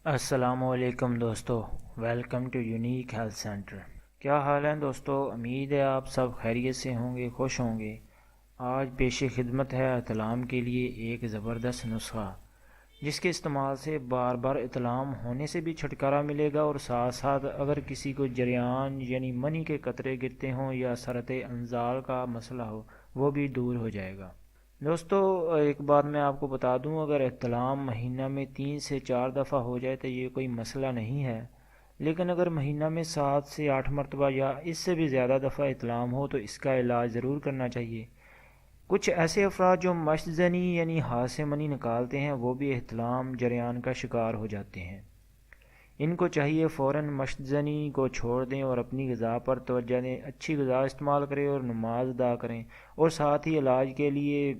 السلام علیکم دوستو، welcome to unique health centre. کیا حال ہیں دوستو؟ امید ہے آپ سب خیریت سے ہوں گے، خوش ہوں گے۔ آج پیش خدمت ہے اطلام کے لیے ایک زبردست نسخہ، جس کے استعمال سے بار بار اطلام ہونے سے بھی چھٹکارا ملے گا، اور ساتھ ساتھ اگر کسی کو جریان یعنی منی کے قطرے گرتے ہوں یا سرط انزال کا مسئلہ ہو، وہ بھی دور ہو جائے گا۔ دوستو، ایک بات میں آپ کو بتا دوں، اگر احتلام مہینہ میں 3 سے 4 دفعہ ہو جائے تو یہ کوئی مسئلہ نہیں ہے، لیکن اگر مہینہ میں 7 سے 8 مرتبہ یا اس سے بھی زیادہ دفعہ احتلام ہو تو اس کا علاج ضرور کرنا چاہیے۔ کچھ ایسے افراد جو مشت زنی یعنی ہاتھ سے منی نکالتے ہیں، وہ بھی احتلام جریان کا شکار ہو جاتے ہیں۔ ان کو چاہیے فوراً مشت زنی کو چھوڑ دیں اور اپنی غذا پر توجہ دیں، اچھی غذا استعمال کریں اور نماز ادا کریں، اور ساتھ ہی علاج کے لیے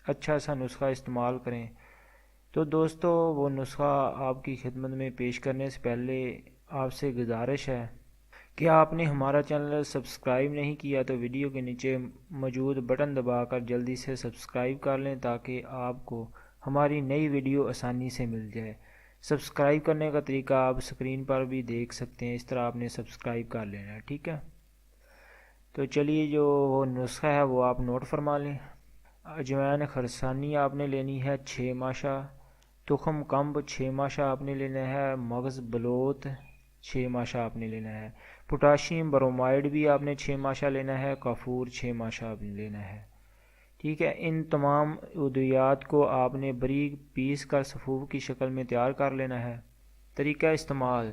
اچھا سا نسخہ استعمال کریں۔ تو دوستو، وہ نسخہ آپ کی خدمت میں پیش کرنے سے پہلے آپ سے گزارش ہے کہ آپ نے ہمارا چینل سبسکرائب نہیں کیا تو ویڈیو کے نیچے موجود بٹن دبا کر جلدی سے سبسکرائب کر لیں، تاکہ آپ کو ہماری نئی ویڈیو آسانی سے مل جائے۔ سبسکرائب کرنے کا طریقہ آپ سکرین پر بھی دیکھ سکتے ہیں، اس طرح آپ نے سبسکرائب کر لینا ہے، ٹھیک ہے؟ تو چلیے، جو وہ نسخہ ہے وہ آپ نوٹ فرما لیں۔ اجوین خرسانی آپ نے لینی ہے 6 ماشا، تخم کمب 6 ماشا آپ نے لینا ہے، مغز بلوت 6 ماشا آپ نے لینا ہے، پوٹاشیم برومائڈ بھی آپ نے 6 ماشا لینا ہے، کافور 6 ماشا آپ نے لینا ہے، ٹھیک ہے؟ ان تمام ادویات کو آپ نے باریک پیس کر صفوف کی شکل میں تیار کر لینا ہے۔ طریقہ استعمال: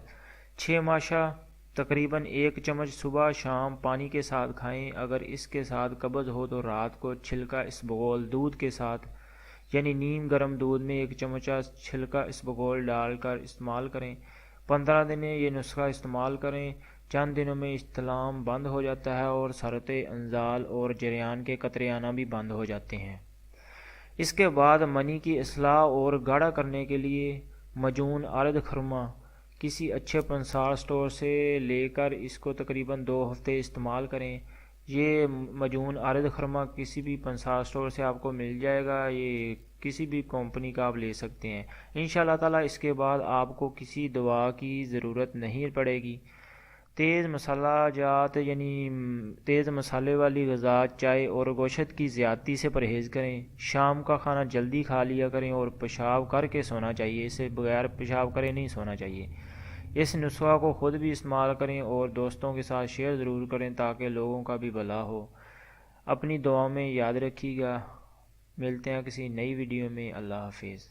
6 ماشا تقریباً 1 چمچ صبح شام پانی کے ساتھ کھائیں۔ اگر اس کے ساتھ قبض ہو تو رات کو چھلکا اسبغول دودھ کے ساتھ یعنی نیم گرم دودھ میں 1 چمچہ چھلکا اسبغول ڈال کر استعمال کریں۔ 15 دن یہ نسخہ استعمال کریں، چند دنوں میں احتلام بند ہو جاتا ہے اور سرط انزال اور جریان کے قطرے آنا بھی بند ہو جاتے ہیں۔ اس کے بعد منی کی اصلاح اور گاڑھا کرنے کے لیے مجون ارد خرما کسی اچھے پنسار سٹور سے لے کر اس کو تقریباً 2 ہفتے استعمال کریں۔ یہ مجون ارد خرما کسی بھی پنسار سٹور سے آپ کو مل جائے گا، یہ کسی بھی کمپنی کا آپ لے سکتے ہیں۔ انشاءاللہ تعالی اس کے بعد آپ کو کسی دوا کی ضرورت نہیں پڑے گی۔ تیز مسالہ جات یعنی تیز مسالے والی غذا، چائے اور گوشت کی زیادتی سے پرہیز کریں۔ شام کا کھانا جلدی کھا لیا کریں اور پیشاب کر کے سونا چاہیے، اسے بغیر پیشاب کرے نہیں سونا چاہیے۔ اس نسخہ کو خود بھی استعمال کریں اور دوستوں کے ساتھ شیئر ضرور کریں تاکہ لوگوں کا بھی بھلا ہو۔ اپنی دعا میں یاد رکھیے گا۔ ملتے ہیں کسی نئی ویڈیو میں۔ اللہ حافظ۔